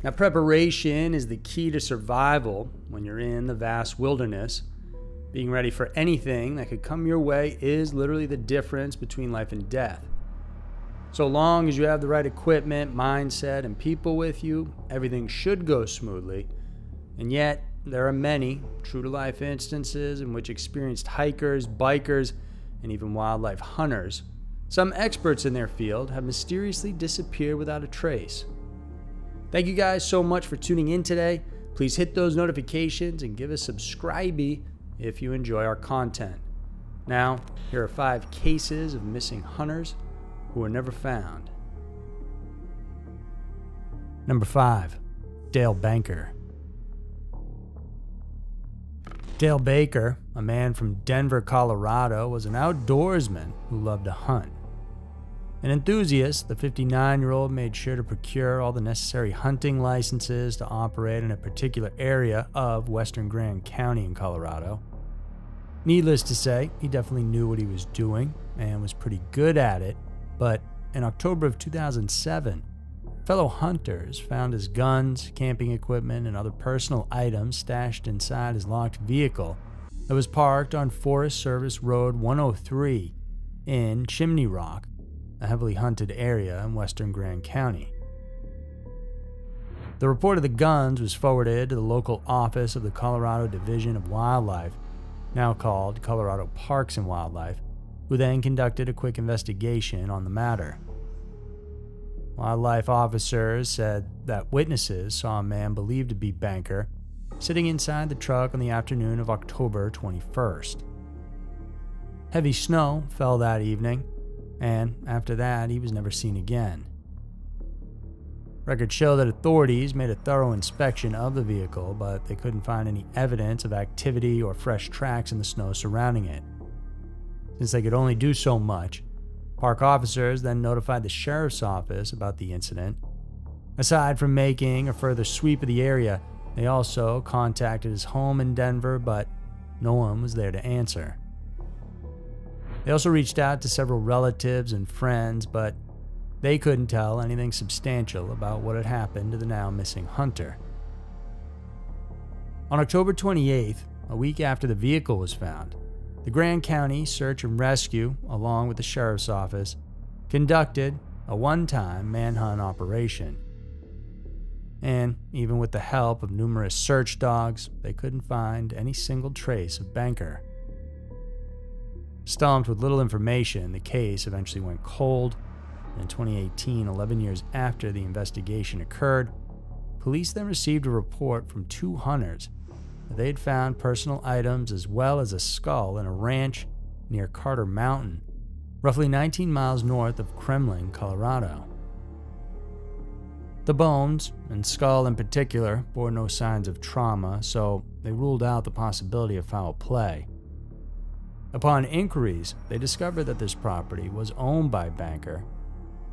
Now, preparation is the key to survival when you're in the vast wilderness. Being ready for anything that could come your way is literally the difference between life and death. So long as you have the right equipment, mindset, and people with you, everything should go smoothly. And yet, there are many true-to-life instances in which experienced hikers, bikers, and even wildlife hunters, some experts in their field, have mysteriously disappeared without a trace. Thank you guys so much for tuning in today. Please hit those notifications and give us subscribe if you enjoy our content. Now, here are 5 cases of missing hunters who were never found. Number 5. Dale Banker. Dale Baker, a man from Denver, Colorado, was an outdoorsman who loved to hunt. An enthusiast, the 59-year-old made sure to procure all the necessary hunting licenses to operate in a particular area of western Grand County in Colorado. Needless to say, he definitely knew what he was doing and was pretty good at it, but in October of 2007, fellow hunters found his guns, camping equipment, and other personal items stashed inside his locked vehicle that was parked on Forest Service Road 103 in Chimney Rock, a heavily hunted area in western Grand County. The report of the guns was forwarded to the local office of the Colorado Division of Wildlife, now called Colorado Parks and Wildlife, who then conducted a quick investigation on the matter. Wildlife officers said that witnesses saw a man believed to be Banker sitting inside the truck on the afternoon of October 21st. Heavy snow fell that evening, and after that, he was never seen again. Records show that authorities made a thorough inspection of the vehicle, but they couldn't find any evidence of activity or fresh tracks in the snow surrounding it. Since they could only do so much, park officers then notified the sheriff's office about the incident. Aside from making a further sweep of the area, they also contacted his home in Denver, but no one was there to answer. They also reached out to several relatives and friends, but they couldn't tell anything substantial about what had happened to the now missing hunter. On October 28th, a week after the vehicle was found, the Grand County Search and Rescue, along with the sheriff's office, conducted a one-time manhunt operation. And even with the help of numerous search dogs, they couldn't find any single trace of Banker. Stumped with little information, the case eventually went cold, and in 2018, 11 years after the investigation occurred, police then received a report from 2 hunters that they had found personal items as well as a skull in a ranch near Carter Mountain, roughly 19 miles north of Kremlin, Colorado. The bones, and skull in particular, bore no signs of trauma, so they ruled out the possibility of foul play. Upon inquiries, they discovered that this property was owned by Banker,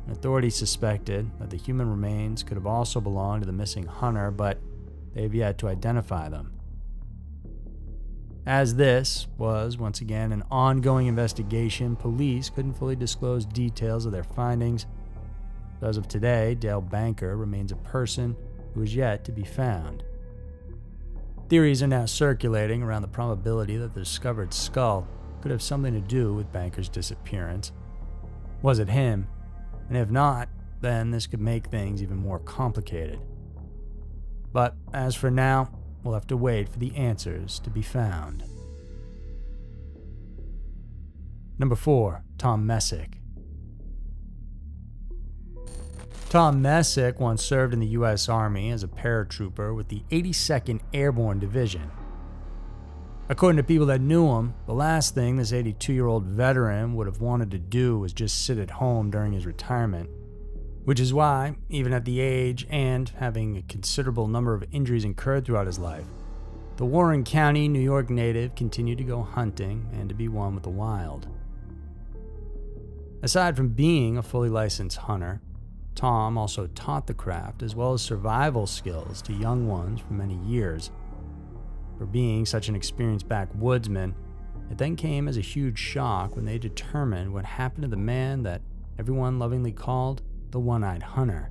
and authorities suspected that the human remains could have also belonged to the missing hunter, but they have yet to identify them. As this was, once again, an ongoing investigation, police couldn't fully disclose details of their findings. As of today, Dale Banker remains a person who is yet to be found. Theories are now circulating around the probability that the discovered skull could have something to do with Banker's disappearance. Was it him? And if not, then this could make things even more complicated. But as for now, we'll have to wait for the answers to be found. Number 4. Tom Messick. Tom Messick once served in the U.S. Army as a paratrooper with the 82nd Airborne Division. According to people that knew him, the last thing this 82-year-old veteran would have wanted to do was just sit at home during his retirement, which is why, even at the age and having a considerable number of injuries incurred throughout his life, the Warren County, New York native continued to go hunting and to be one with the wild. Aside from being a fully licensed hunter, Tom also taught the craft as well as survival skills to young ones for many years. For being such an experienced backwoodsman, it then came as a huge shock when they determined what happened to the man that everyone lovingly called the One-Eyed Hunter.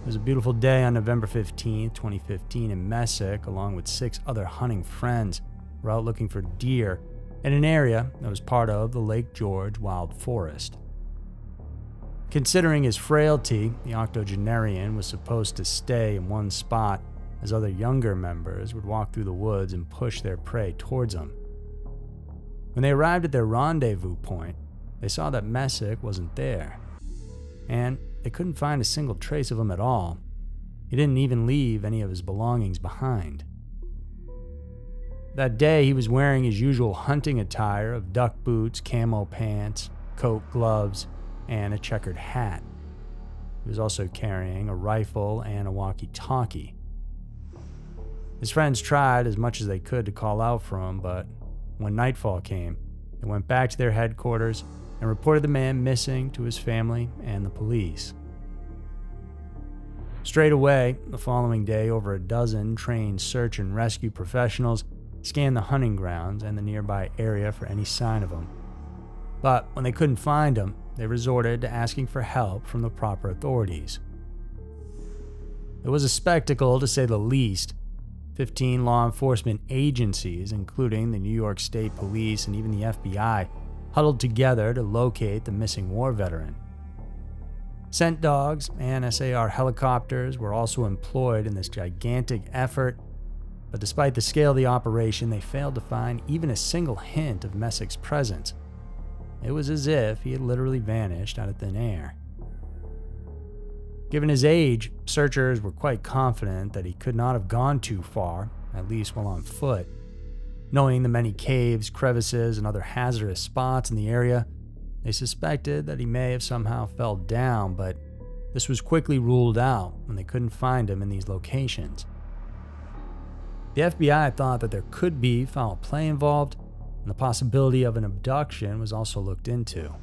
It was a beautiful day on November 15, 2015, and Messick, along with 6 other hunting friends, were out looking for deer in an area that was part of the Lake George Wild Forest. Considering his frailty, the octogenarian was supposed to stay in one spot as other younger members would walk through the woods and push their prey towards him. When they arrived at their rendezvous point, they saw that Messick wasn't there, and they couldn't find a single trace of him at all. He didn't even leave any of his belongings behind. That day, he was wearing his usual hunting attire of duck boots, camo pants, coat, gloves, and a checkered hat. He was also carrying a rifle and a walkie-talkie. His friends tried as much as they could to call out for him, but when nightfall came, they went back to their headquarters and reported the man missing to his family and the police. Straight away, the following day, over a dozen trained search and rescue professionals scanned the hunting grounds and the nearby area for any sign of him. But when they couldn't find him, they resorted to asking for help from the proper authorities. It was a spectacle, to say the least. 15 law enforcement agencies, including the New York State Police and even the FBI, huddled together to locate the missing war veteran. Scent dogs and SAR helicopters were also employed in this gigantic effort, but despite the scale of the operation, they failed to find even a single hint of Messick's presence. It was as if he had literally vanished out of thin air. Given his age, searchers were quite confident that he could not have gone too far, at least while on foot. Knowing the many caves, crevices, and other hazardous spots in the area, they suspected that he may have somehow fell down, but this was quickly ruled out when they couldn't find him in these locations. The FBI thought that there could be foul play involved, and the possibility of an abduction was also looked into.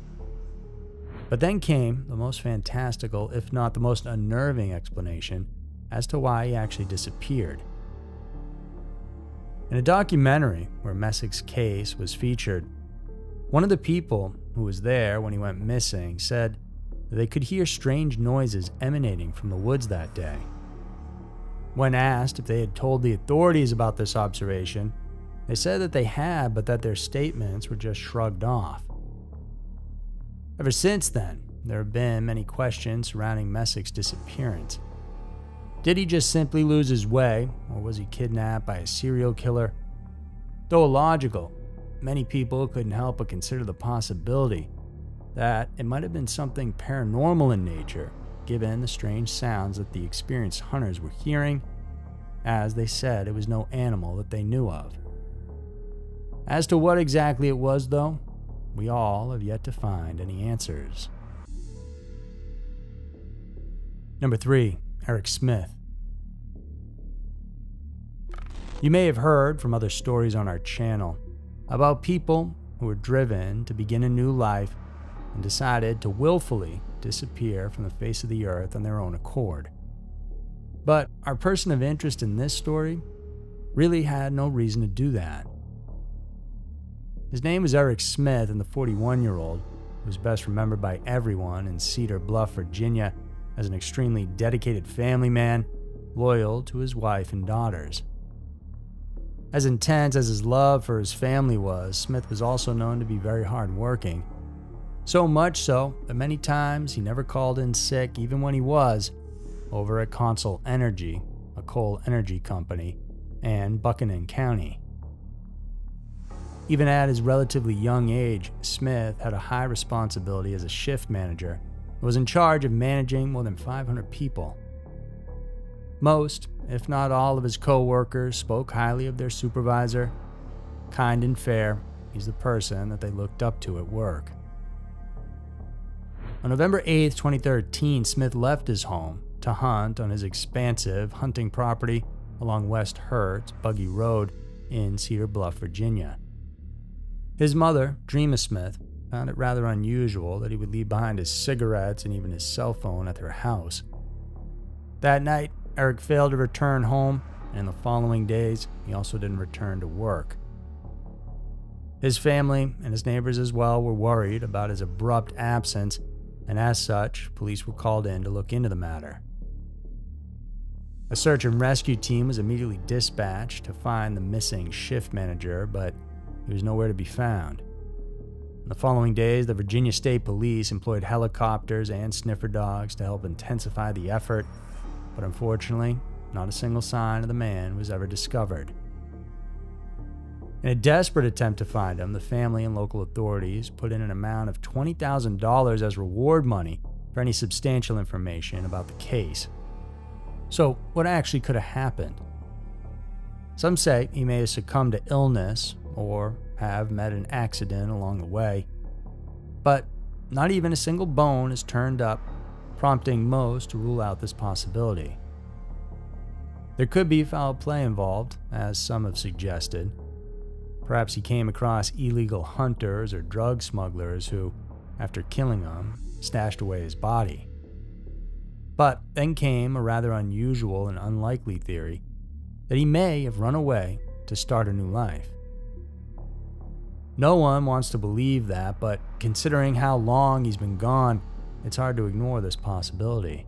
But then came the most fantastical, if not the most unnerving explanation as to why he actually disappeared. In a documentary where Messick's case was featured, one of the people who was there when he went missing said that they could hear strange noises emanating from the woods that day. When asked if they had told the authorities about this observation, they said that they had, but that their statements were just shrugged off. Ever since then, there have been many questions surrounding Messick's disappearance. Did he just simply lose his way, or was he kidnapped by a serial killer? Though illogical, many people couldn't help but consider the possibility that it might have been something paranormal in nature, given the strange sounds that the experienced hunters were hearing, as they said it was no animal that they knew of. As to what exactly it was, though, we all have yet to find any answers. Number 3. Eric Smith. You may have heard from other stories on our channel about people who were driven to begin a new life and decided to willfully disappear from the face of the earth on their own accord. But our person of interest in this story really had no reason to do that. His name was Eric Smith, and the 41-year-old was best remembered by everyone in Cedar Bluff, Virginia, as an extremely dedicated family man, loyal to his wife and daughters. As intense as his love for his family was, Smith was also known to be very hardworking. So much so that many times he never called in sick, even when he was over at Consol Energy, a coal energy company, and Buchanan County. Even at his relatively young age, Smith had a high responsibility as a shift manager and was in charge of managing more than 500 people. Most, if not all, of his co-workers spoke highly of their supervisor. Kind and fair, he's the person that they looked up to at work. On November 8, 2013, Smith left his home to hunt on his expansive hunting property along West Hertz Buggy Road in Cedar Bluff, Virginia. His mother, Dreama Smith, found it rather unusual that he would leave behind his cigarettes and even his cell phone at their house. That night, Eric failed to return home, and in the following days, he also didn't return to work. His family and his neighbors as well were worried about his abrupt absence, and as such, police were called in to look into the matter. A search and rescue team was immediately dispatched to find the missing shift manager, but he was nowhere to be found. In the following days, the Virginia State Police employed helicopters and sniffer dogs to help intensify the effort, but unfortunately, not a single sign of the man was ever discovered. In a desperate attempt to find him, the family and local authorities put in an amount of $20,000 as reward money for any substantial information about the case. So, what actually could have happened? Some say he may have succumbed to illness or have met an accident along the way, but not even a single bone is turned up, prompting most to rule out this possibility. There could be foul play involved, as some have suggested. Perhaps he came across illegal hunters or drug smugglers who, after killing him, stashed away his body. But then came a rather unusual and unlikely theory that he may have run away to start a new life. No one wants to believe that, but considering how long he's been gone, it's hard to ignore this possibility.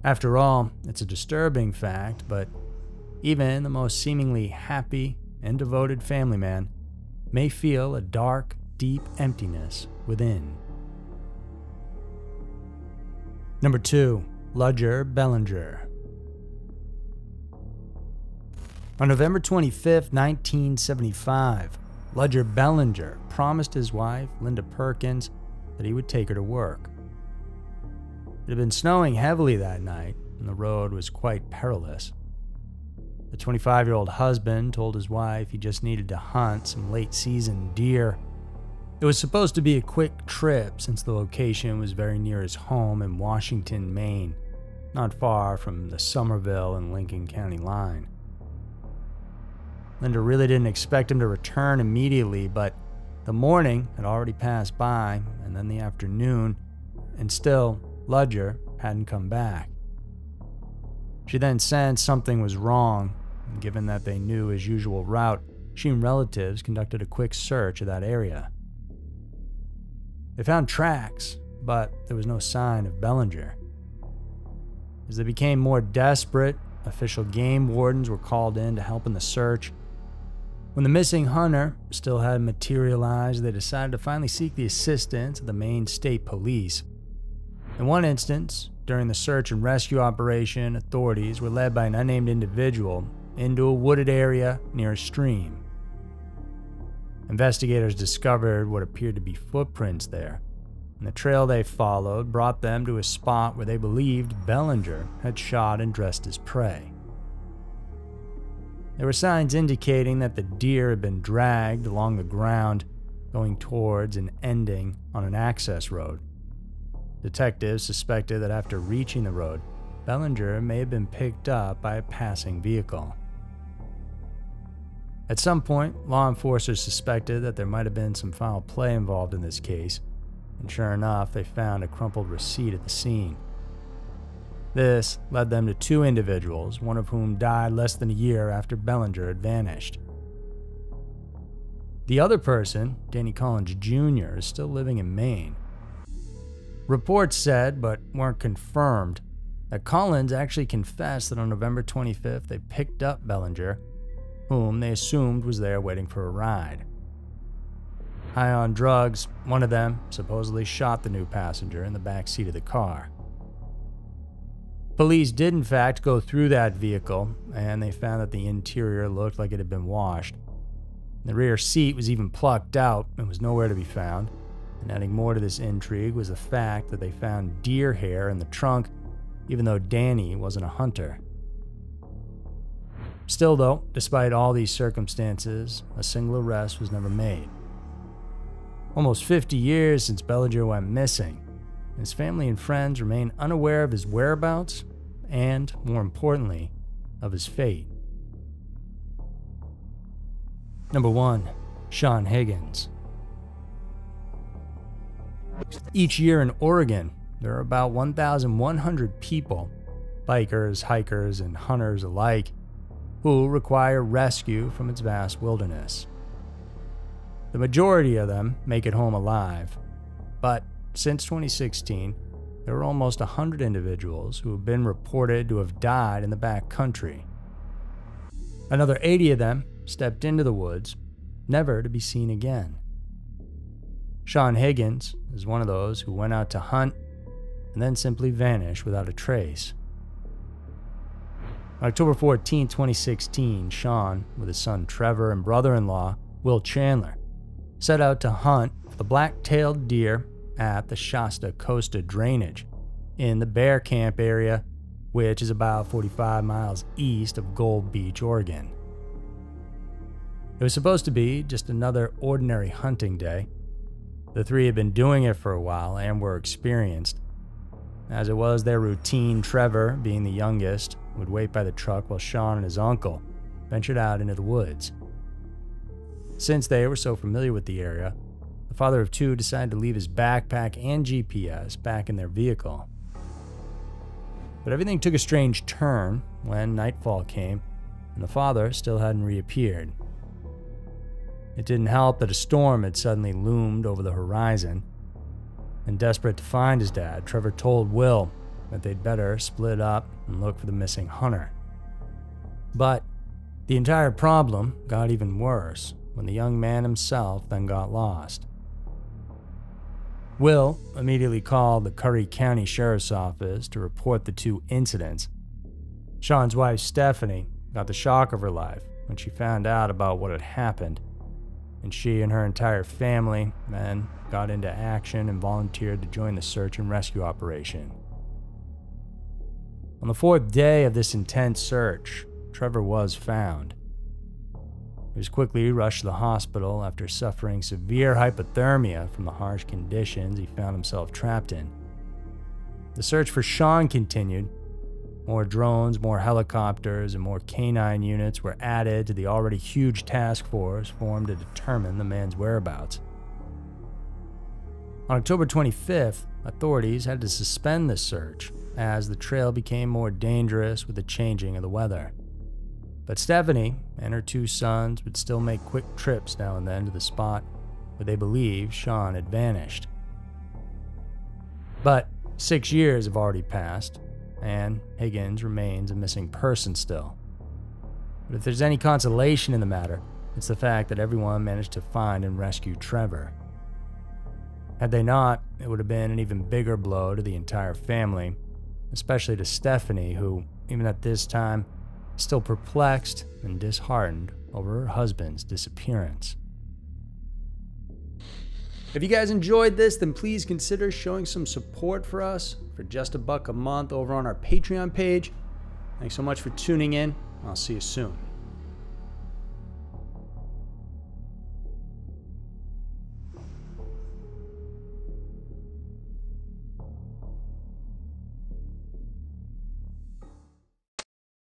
After all, it's a disturbing fact, but even the most seemingly happy and devoted family man may feel a dark, deep emptiness within. Number 2. Ludger Bellinger. On November 25, 1975, Ludger Bellinger promised his wife, Linda Perkins, that he would take her to work. It had been snowing heavily that night, and the road was quite perilous. The 25-year-old husband told his wife he just needed to hunt some late-season deer. It was supposed to be a quick trip since the location was very near his home in Washington, Maine, not far from the Somerville and Lincoln County line. Linda really didn't expect him to return immediately, but the morning had already passed by, and then the afternoon, and still Ludger hadn't come back. She then sensed something was wrong, and given that they knew his usual route, she and relatives conducted a quick search of that area. They found tracks, but there was no sign of Bellinger. As they became more desperate, official game wardens were called in to help in the search. When the missing hunter still hadn't materialized, they decided to finally seek the assistance of the Maine State Police. In one instance, during the search and rescue operation, authorities were led by an unnamed individual into a wooded area near a stream. Investigators discovered what appeared to be footprints there, and the trail they followed brought them to a spot where they believed Bellinger had shot and dressed his prey. There were signs indicating that the deer had been dragged along the ground, going towards and ending on an access road. Detectives suspected that after reaching the road, Bellinger may have been picked up by a passing vehicle. At some point, law enforcers suspected that there might have been some foul play involved in this case, and sure enough, they found a crumpled receipt at the scene. This led them to two individuals, one of whom died less than a year after Bellinger had vanished. The other person, Danny Collins Jr., is still living in Maine. Reports said, but weren't confirmed, that Collins actually confessed that on November 25th they picked up Bellinger, whom they assumed was there waiting for a ride. High on drugs, one of them supposedly shot the new passenger in the back seat of the car. Police did in fact go through that vehicle, and they found that the interior looked like it had been washed. The rear seat was even plucked out and was nowhere to be found, and adding more to this intrigue was the fact that they found deer hair in the trunk, even though Danny wasn't a hunter. Still though, despite all these circumstances, a single arrest was never made. Almost 50 years since Bellinger went missing, his family and friends remain unaware of his whereabouts and, more importantly, of his fate. Number 1. Sean Higgins. Each year in Oregon, there are about 1,100 people, bikers, hikers, and hunters alike, who require rescue from its vast wilderness. The majority of them make it home alive, but since 2016, there were almost 100 individuals who have been reported to have died in the back country. Another 80 of them stepped into the woods, never to be seen again. Sean Higgins is one of those who went out to hunt and then simply vanished without a trace. On October 14, 2016, Sean, with his son Trevor and brother-in-law Will Chandler, set out to hunt for the black-tailed deer at the Shasta Costa drainage in the Bear Camp area, which is about 45 miles east of Gold Beach, Oregon. It was supposed to be just another ordinary hunting day. The three had been doing it for a while and were experienced. As it was their routine, Trevor, being the youngest, would wait by the truck while Sean and his uncle ventured out into the woods. Since they were so familiar with the area, the father of two decided to leave his backpack and GPS back in their vehicle. But everything took a strange turn when nightfall came and the father still hadn't reappeared. It didn't help that a storm had suddenly loomed over the horizon, and desperate to find his dad, Trevor told Will that they'd better split up and look for the missing hunter. But the entire problem got even worse when the young man himself then got lost. Will immediately called the Curry County Sheriff's Office to report the two incidents. Sean's wife, Stephanie, got the shock of her life when she found out about what had happened, and she and her entire family then got into action and volunteered to join the search and rescue operation. On the fourth day of this intense search, Trevor was found. He was quickly rushed to the hospital after suffering severe hypothermia from the harsh conditions he found himself trapped in. The search for Sean continued. More drones, more helicopters, and more canine units were added to the already huge task force formed to determine the man's whereabouts. On October 25th, authorities had to suspend the search as the trail became more dangerous with the changing of the weather. But Stephanie and her two sons would still make quick trips now and then to the spot where they believed Sean had vanished. But 6 years have already passed, and Higgins remains a missing person still. But if there's any consolation in the matter, it's the fact that everyone managed to find and rescue Trevor. Had they not, it would have been an even bigger blow to the entire family, especially to Stephanie, who, even at this time, is still perplexed and disheartened over her husband's disappearance. If you guys enjoyed this, then please consider showing some support for us for just $1 a month over on our Patreon page. Thanks so much for tuning in. I'll see you soon.